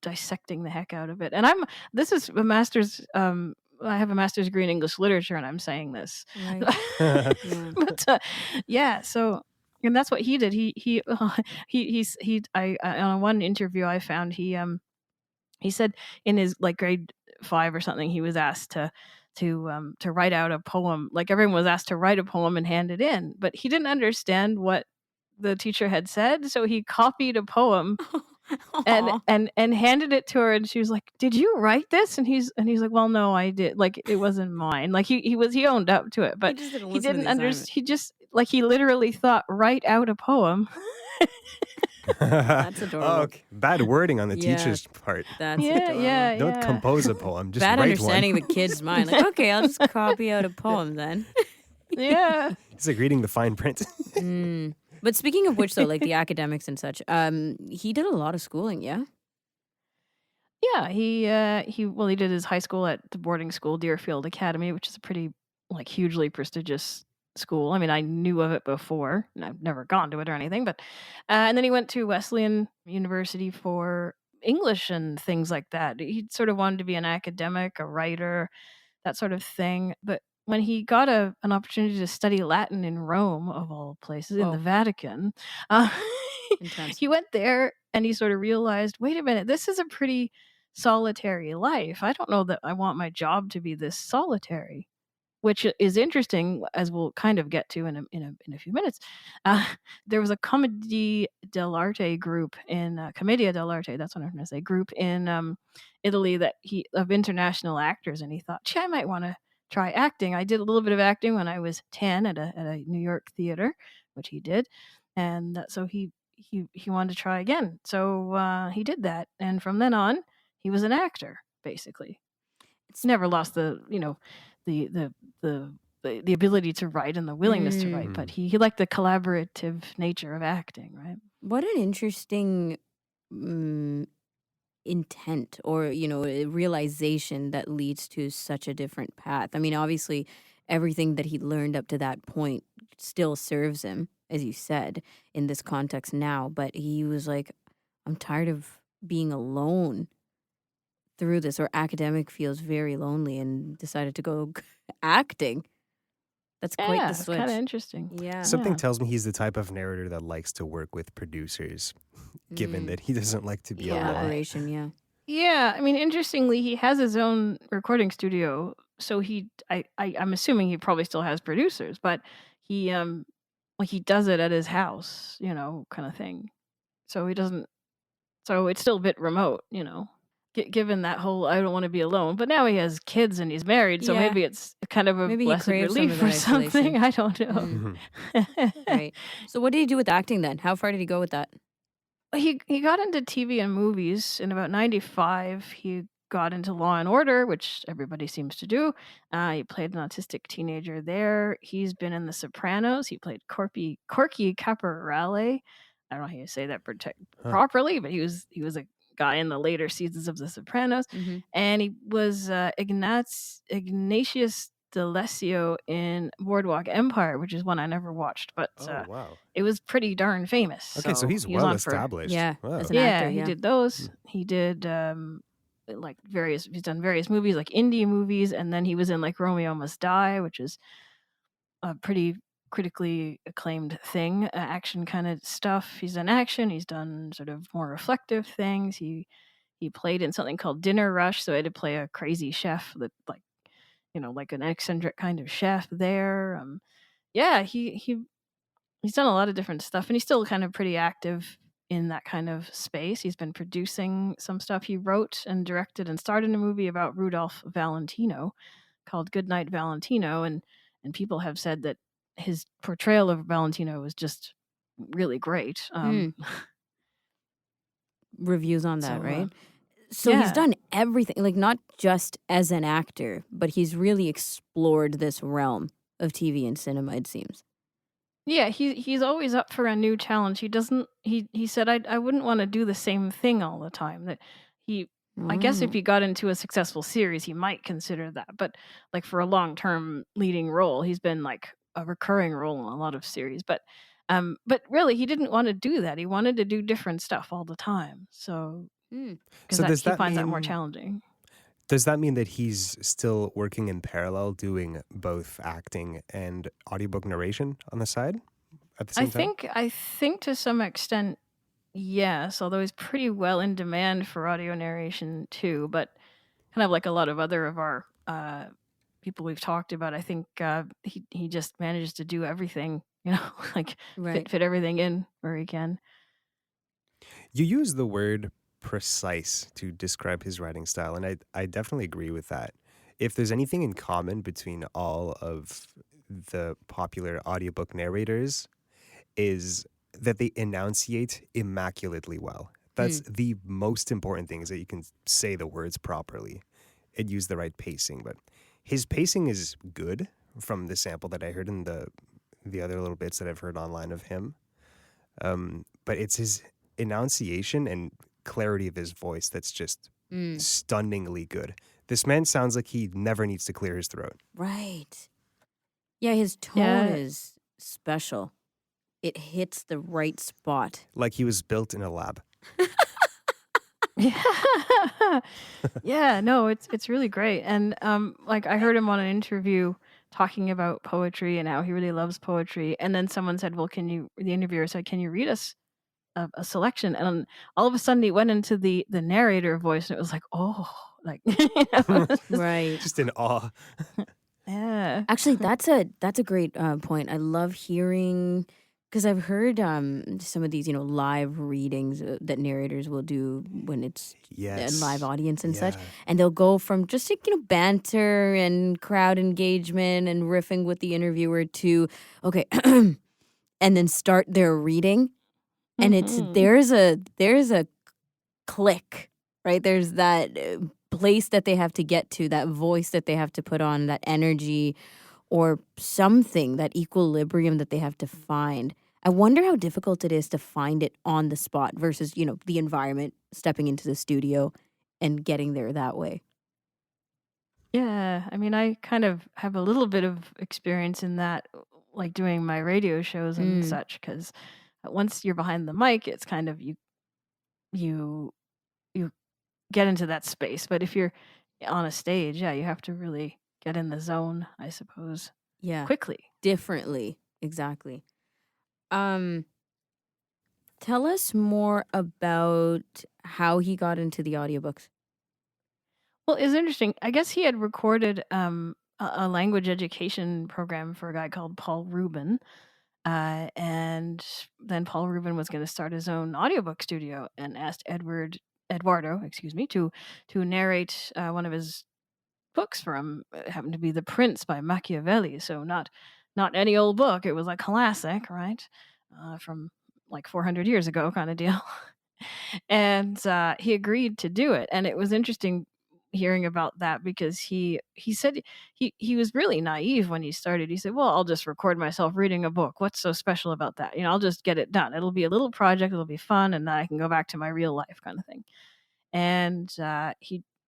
dissecting the heck out of it. And this is a master's, I have a master's degree in English literature and I'm saying this.
Right. Yeah.
But yeah, so and that's what he did. On one interview I found he said in his like grade 5 or something he was asked to write out a poem. Like everyone was asked to write a poem and hand it in, but he didn't understand what the teacher had said, so he copied a poem
Aw.
and handed it to her, and she was like, "Did you write this?" And he's like, "Well, no, I did. Like it wasn't mine." Like he owned up to it, but
just didn't
he
listen to
didn't
the
understand. He just he literally thought, "Write out a poem."
That's adorable.
Oh, okay. Bad wording on the
Yeah.
teacher's part.
That's
Yeah,
adorable.
yeah,
Don't
yeah.
compose a poem, just
Bad
write
understanding
one.
of the kid's mind. Like, okay, I'll just copy out a poem then.
Yeah.
It's like reading the fine print.
But speaking of which, though, like the academics and such, he did a lot of schooling, yeah?
Yeah, he did his high school at the boarding school Deerfield Academy, which is a pretty hugely prestigious school. I mean, I knew of it before, and I've never gone to it or anything, but and then he went to Wesleyan University for English and things like that. He sort of wanted to be an academic, a writer, that sort of thing. But when he got an opportunity to study Latin in Rome, of all places, in
Whoa.
the Vatican, uh,
Intense.
he went there and he sort of realized, wait a minute, this is a pretty solitary life. I don't know that I want my job to be this solitary, which is interesting, as we'll kind of get to in a few minutes. There was a Commedia dell'arte group Commedia dell'arte, that's what I'm going to say, group in Italy of international actors, and he thought, I might want to try acting. I did a little bit of acting when I was 10 at a New York theater, which he did, and so he wanted to try again. So he did that, and from then on, he was an actor, basically. It's never lost the the ability to write and the willingness to write, but he liked the collaborative nature of acting, right?
What an interesting intent or, a realization that leads to such a different path. I mean, obviously, everything that he learned up to that point still serves him, as you said, in this context now. But he was like, I'm tired of being alone through this, or academic feels very lonely, and decided to go acting. That's quite
Yeah,
the
it's
switch.
kind of interesting.
Yeah.
Something
Yeah.
tells me he's the type of narrator that likes to work with producers, given that he doesn't like to be
Yeah.
alone.
Collaboration, yeah.
Yeah, I mean, interestingly, he has his own recording studio, so I'm assuming he probably still has producers, but he he does it at his house, kind of thing. So he doesn't. So it's still a bit remote, given that whole I don't want to be alone. But now he has kids and he's married, so
Yeah.
maybe it's kind of a
Maybe he
blessed
craves some
relief
of
or
that
something.
isolation.
I don't know.
Mhm.
Right. So what did he do with acting then? How far did he go with that?
He got into TV and movies in about 95. He got into Law and Order, which everybody seems to do. He played an autistic teenager there. He's been in The Sopranos. He played Corky Caporale. I don't know how you say that
Huh.
properly, but he was a guy in the later seasons of The Sopranos.
Mhm.
And he was Ignatius D'Alessio in Boardwalk Empire, which is one I never watched, but
Oh, wow.
it was pretty darn famous.
Okay, so he's
he was
well
on for
established.
Yeah,
Wow.
as an actor,
he
yeah.
did those. He did he's done various movies, like indie movies, and then he was in like Romeo Must Die, which is a pretty critically acclaimed thing, action kind of stuff. He's done action. He's done sort of more reflective things. He played in something called Dinner Rush, so I had to play a crazy chef that like an eccentric kind of chef there. Yeah, he's done a lot of different stuff, and he's still kind of pretty active in that kind of space. He's been producing some stuff. He wrote and directed and starred in a movie about Rudolph Valentino called Goodnight Valentino, and people have said that his portrayal of Valentino was just really great.
Reviews on that,
So,
right? So he's
yeah.
done everything, like not just as an actor, but he's really explored this realm of TV and cinema, it seems.
Yeah, he's always up for a new challenge. He doesn't. He said I wouldn't want to do the same thing all the time. That I guess if
Oh.
he got into a successful series, he might consider that. But like for a long-term leading role, he's been like a recurring role in a lot of series. But really, he didn't want to do that. He wanted to do different stuff all the time. So because
So does
he
that
finds that more
mean-
challenging.
Does that mean that he's still working in parallel, doing both acting and audiobook narration on the side at the same time?
I think to some extent, yes. Although he's pretty well in demand for audio narration too, but kind of like a lot of other of our people we've talked about, I think he just manages to do everything, like
Right.
fit everything in where he can.
You use the word precise to describe his writing style, and I definitely agree with that. If there's anything in common between all of the popular audiobook narrators, is that they enunciate immaculately well. That's the most important thing, is that you can say the words properly and use the right pacing. But his pacing is good from the sample that I heard in the other little bits that I've heard online of him. But it's his enunciation and clarity of his voice that's just stunningly good. This man sounds like he never needs to clear his throat.
Right. Yeah, his tone
Yeah.
is special. It hits the right spot.
Like he was built in a lab.
Yeah, no, it's really great. And like I heard him on an interview talking about poetry and how he really loves poetry. And then someone said, "Well, the interviewer said, can you read us a selection?" And all of a sudden he went into the narrator voice, and it was like, oh, like
Right.
Just in awe.
yeah.
Actually, that's a great point. I love hearing, because I've heard some of these, live readings that narrators will do when it's
Yes.
a live audience and such,
Yeah.
and they'll go from just like, banter and crowd engagement and riffing with the interviewer to okay, and then start their reading, and
Mhm.
there's a click, right? There's that place that they have to get to, that voice that they have to put on, that energy, or something, that equilibrium that they have to find. I wonder how difficult it is to find it on the spot versus, the environment, stepping into the studio and getting there that way.
Yeah, I mean, I kind of have a little bit of experience in that, like doing my radio shows and
Mm,
such, because once you're behind the mic, it's kind of you you get into that space. But if you're on a stage, yeah, you have to really get in the zone, I suppose,
yeah,
quickly.
differently. Exactly. Um, Tell us more about how he got into the audiobooks.
Well, it's interesting. I guess he had recorded a language education program for a guy called Paul Rubin. And then Paul Rubin was going to start his own audiobook studio and asked Eduardo, excuse me, to narrate one of his books for him. It happened to be The Prince by Machiavelli, so not any old book. It was a classic, right? From like 400 years ago, kind of deal. And he agreed to do it, and it was interesting hearing about that because he said he was really naive when he started. He said, "Well, I'll just record myself reading a book. What's so special about that? I'll just get it done. It'll be a little project. It'll be fun, and then I can go back to my real life kind of thing." And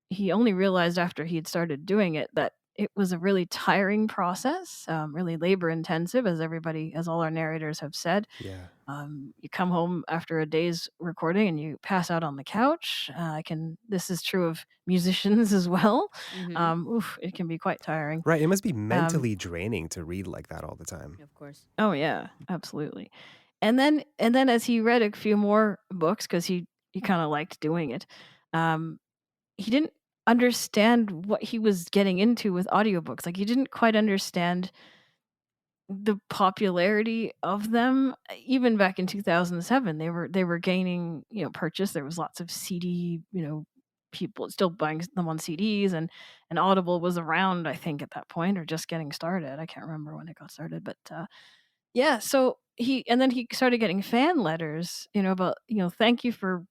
he only realized after he had started doing it that it was a really tiring process, really labor intensive, as all our narrators have said.
Yeah.
You come home after a day's recording and you pass out on the couch. This is true of musicians as well.
Mm-hmm.
It can be quite tiring.
Right. It must be
Um,
mentally draining to read like that all the time.
Of course.
oh yeah, absolutely. And then as he read a few more books, because he kind of liked doing it, um, he didn't understand what he was getting into with audiobooks. Like he didn't quite understand the popularity of them. Even back in 2007, they were gaining, purchase. There was lots of CD, people still buying them on CDs, and Audible was around, I think, at that point, or just getting started. I can't remember when it got started, but yeah. So he started getting fan letters, about, thank you for,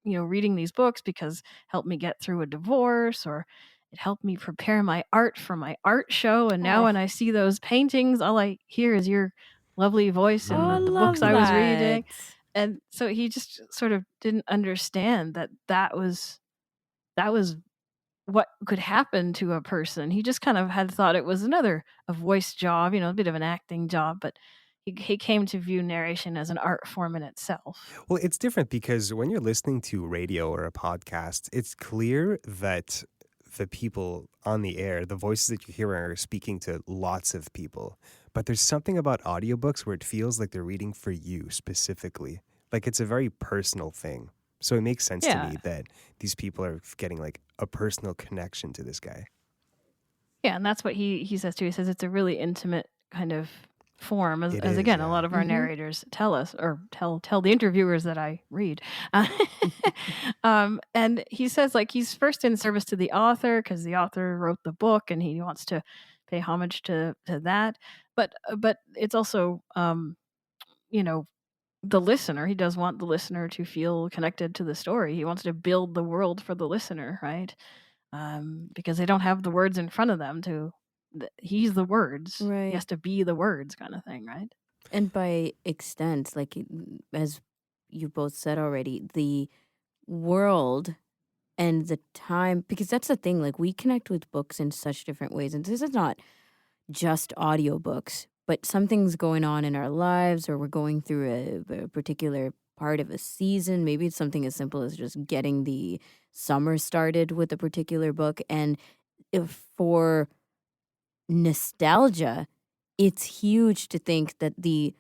reading these books because helped me get through a divorce, or it helped me prepare my art for my art show. And now
Oh,
when I see those paintings, all I hear is your lovely voice
oh,
and
I
the books
love
I was
that.
reading. And so he just sort of didn't understand that was what could happen to a person. He just kind of had thought it was a voice job, a bit of an acting job, but he came to view narration as an art form in itself.
Well, it's different because when you're listening to radio or a podcast, it's clear that the people on the air, the voices that you're hearing are speaking to lots of people. But there's something about audiobooks where it feels like they're reading for you specifically. Like it's a very personal thing. So it makes sense to
Yeah.
me that these people are getting like a personal connection to this guy.
Yeah, and that's what he says too. He says it's a really intimate kind of form, as,
It
as
is,
again, a
yeah.
lot of our
Mhm.
narrators tell us, or tell the interviewers that I read. And he says, like, he's first in service to the author because the author wrote the book and he wants to pay homage to that. But it's also, the listener. He does want the listener to feel connected to the story. He wants to build the world for the listener, right? Because they don't have the words in front of them he's the words. He
Right.
has to be the words, kind of thing, right?
And by extent, like as you both said already, the world and the time, because that's the thing, like we connect with books in such different ways. And this is not just audiobooks, but something's going on in our lives, or we're going through a particular part of a season. Maybe it's something as simple as just getting the summer started with a particular book. And if for nostalgia, it's huge to think that the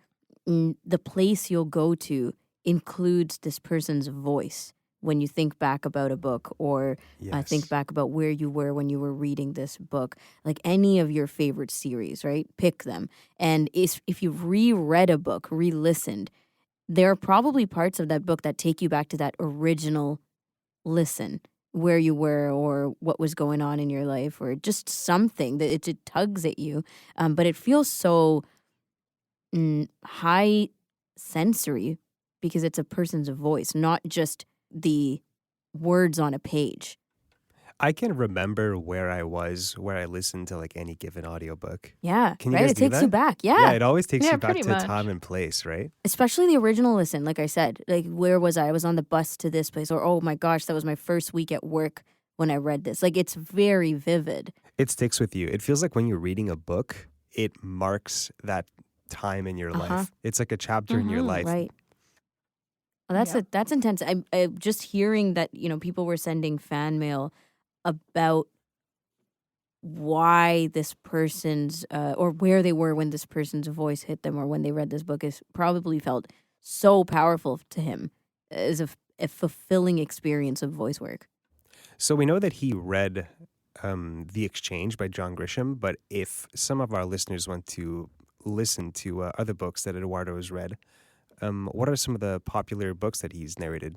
place you'll go to includes this person's voice when you think back about a book, or think
Yes.
back about where you were when you were reading this book. Like any of your favorite series, right? Pick them. And if you've reread a book, re-listened, there are probably parts of that book that take you back to that original listen, where you were or what was going on in your life, or just something that it tugs at you. But it feels so high sensory because it's a person's voice, not just the words on a page.
I can remember where I was, where I listened to like any given audiobook.
Yeah,
Can you
right?
guys
It
do
takes you
that?
back.
Yeah,
Yeah.
it always takes
Yeah,
you back
pretty
to
much.
time and place, right?
Especially the original listen, like I said. Like, where was I? I was on the bus to this place. Or, oh my gosh, that was my first week at work when I read this. Like, it's very vivid.
It sticks with you. It feels like when you're reading a book, it marks that time in your life. It's like a chapter in your life.
Right. Well, that's intense. I just hearing that, people were sending fan mail about why this person's or where they were when this person's voice hit them or when they read this book is probably felt so powerful to him as a fulfilling experience of voice work.
So we know that he read The Exchange by John Grisham, but if some of our listeners want to listen to other books that Edoardo has read, what are some of the popular books that he's narrated?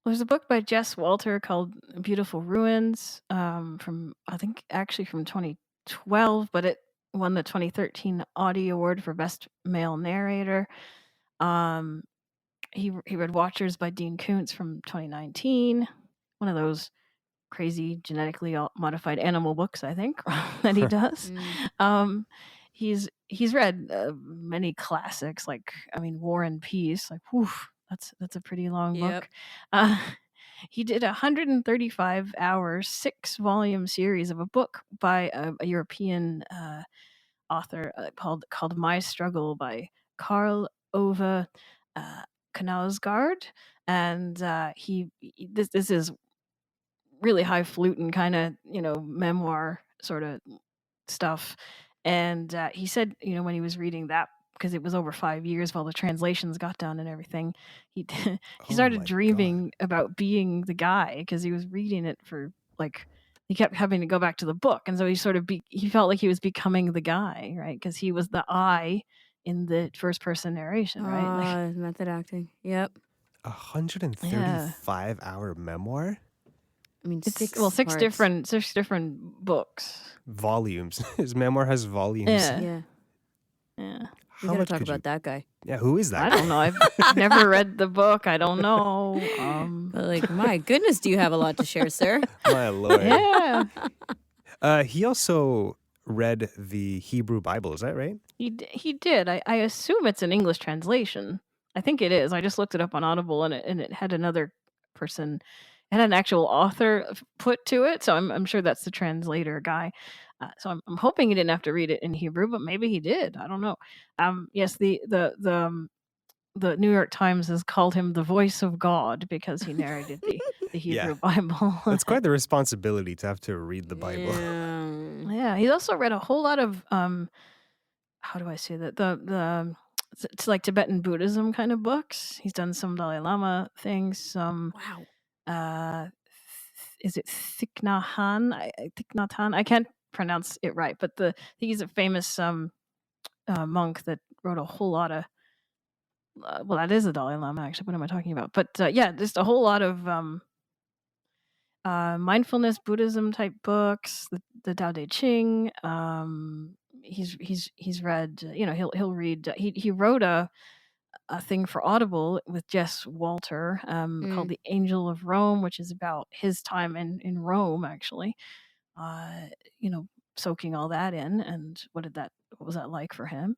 There's a book by Jess Walter called Beautiful Ruins, from I think actually from 2012, but it won the 2013 Audie Award for Best Male Narrator. He read Watchers by Dean Koontz from 2019, one of those crazy genetically modified animal books, I think, that he does. He's read many classics, like War and Peace. Like, whew, that's a pretty long book. He did a 135-hour, 6-volume series of a book by a European author called My Struggle by Karl Ove Knausgaard, and this is really highfalutin kind of memoir sort of stuff. And he said, when he was reading that, because it was over 5 years while the translations got done and everything, he started
my
dreaming about being the guy, because he was reading it for he kept having to go back to the book, and so he felt like he was becoming the guy, right? Because he was the I in the first person narration, right?
Method acting. Yep.
135-hour memoir?
I mean,
It's
six
six
parts.
different books.
Volumes. His memoir has volumes.
Yeah.
Yeah.
How
We gotta
much
talk
could
about that guy.
Yeah, who is that?
I don't know. I've never read the book. I don't know.
But my goodness, do you have a lot to share, sir?
My lord.
Yeah.
He also read the Hebrew Bible, is that right?
He did. I assume it's an English translation. I think it is. I just looked it up on Audible, and it had another person. It had an actual author put to it, so I'm sure that's the translator guy. So I'm hoping he didn't have to read it in Hebrew, but maybe he did. I don't know. Yes, the New York Times has called him the voice of God because he narrated the Hebrew Bible.
It's quite the responsibility to have to read the Bible.
Yeah, he's also read a whole lot of how do I say that, it's like Tibetan Buddhism kind of books. He's done some Dalai Lama things. Some is it Thich Nhat Hanh? I can't pronounce it right, but he's a famous monk that wrote a whole lot of. Well, that is the Dalai Lama, actually. What am I talking about? But yeah, just a whole lot of mindfulness Buddhism type books. The Tao Te Ching. He's read. He'll read. He wrote a thing for Audible with Jess Walter called The Angel of Rome, which is about his time in Rome, actually. Soaking all that in, and what was that like for him?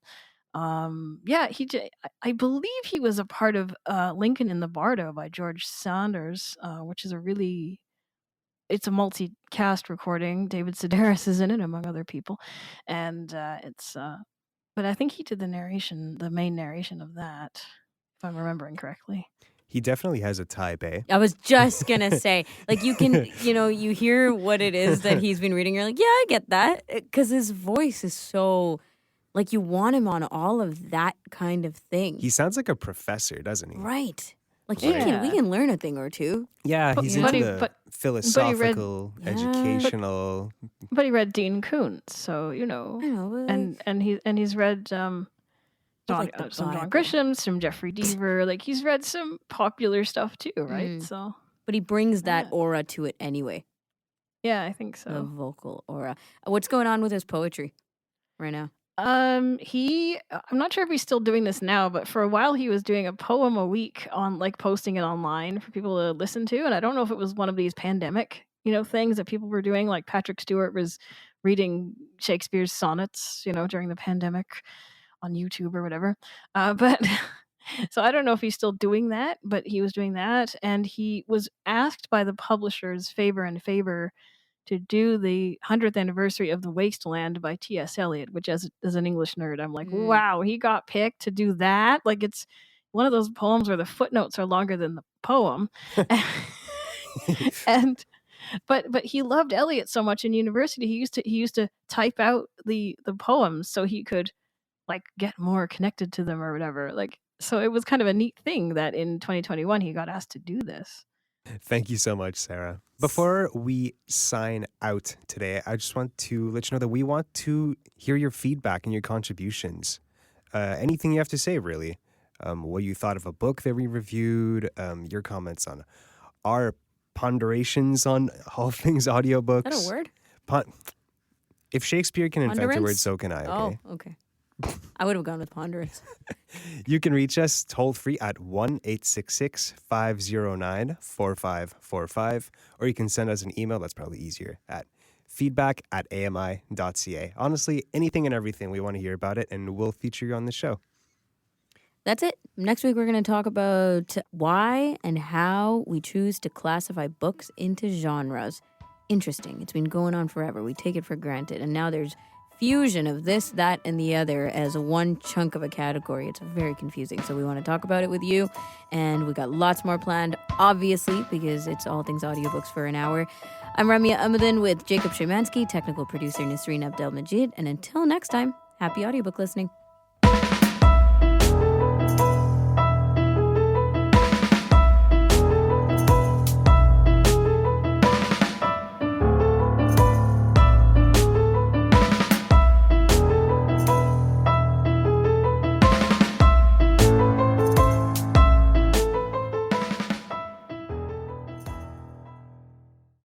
I believe he was a part of Lincoln in the Bardo by George Saunders, which is it's a multi-cast recording. David Sedaris is in it, among other people, and but I think he did the main narration of that, if I'm remembering correctly.
He definitely has a type, eh?
I was just gonna say, you can, you hear what it is that he's been reading. You're like, yeah, I get that, because his voice is so, you want him on all of that kind of thing.
He sounds like a professor, doesn't he?
Right. We can learn a thing or two.
Yeah, he's into the philosophical, educational.
But he read Dean Koontz, so
I know,
and he's read some John Grisham, some Jeffrey Deaver. He's read some popular stuff too, right? So,
but he brings that aura to it anyway.
Yeah, I think so.
The vocal aura. What's going on with his poetry right now?
I'm not sure if he's still doing this now, but for a while he was doing a poem a week on posting it online for people to listen to, and I don't know if it was one of these pandemic things that people were doing. Like Patrick Stewart was reading Shakespeare's sonnets, during the pandemic on YouTube or whatever. But so I don't know if he's still doing that, but he was doing that. And he was asked by the publishers favor and favor to do the 100th anniversary of The Wasteland by T.S. Eliot, which as an English nerd, I'm like, wow, he got picked to do that. Like, it's one of those poems where the footnotes are longer than the poem. And but he loved Eliot so much in university. He used to type out the poems so he could like get more connected to them or whatever. Like, so it was kind of a neat thing that in 2021 he got asked to do this.
Thank you so much, Sarah. Before we sign out today, I just want to let you know that we want to hear your feedback and your contributions. Anything you have to say, really. What you thought of a book that we reviewed, your comments on our ponderations on all things audiobooks.
Is that a word?
If Shakespeare can invent a word,
Ponderance?
so can I, okay?
Oh, okay. I would have gone with ponderance.
You can reach us toll free at 1-866-509-4545, or you can send us an email, that's probably easier, at feedback@ami.ca. Honestly, anything and everything, we want to hear about it, and we'll feature you on the show.
That's it. Next week, we're going to talk about why and how we choose to classify books into genres. Interesting. It's been going on forever. We take it for granted. And now there's fusion of this, that, and the other as one chunk of a category. It's very confusing. So we want to talk about it with you. And we got lots more planned, obviously, because it's all things audiobooks for an hour. I'm Ramya Amadin with Jacob Szymanski, technical producer Nasreen Abdelmajid. And until next time, happy audiobook listening.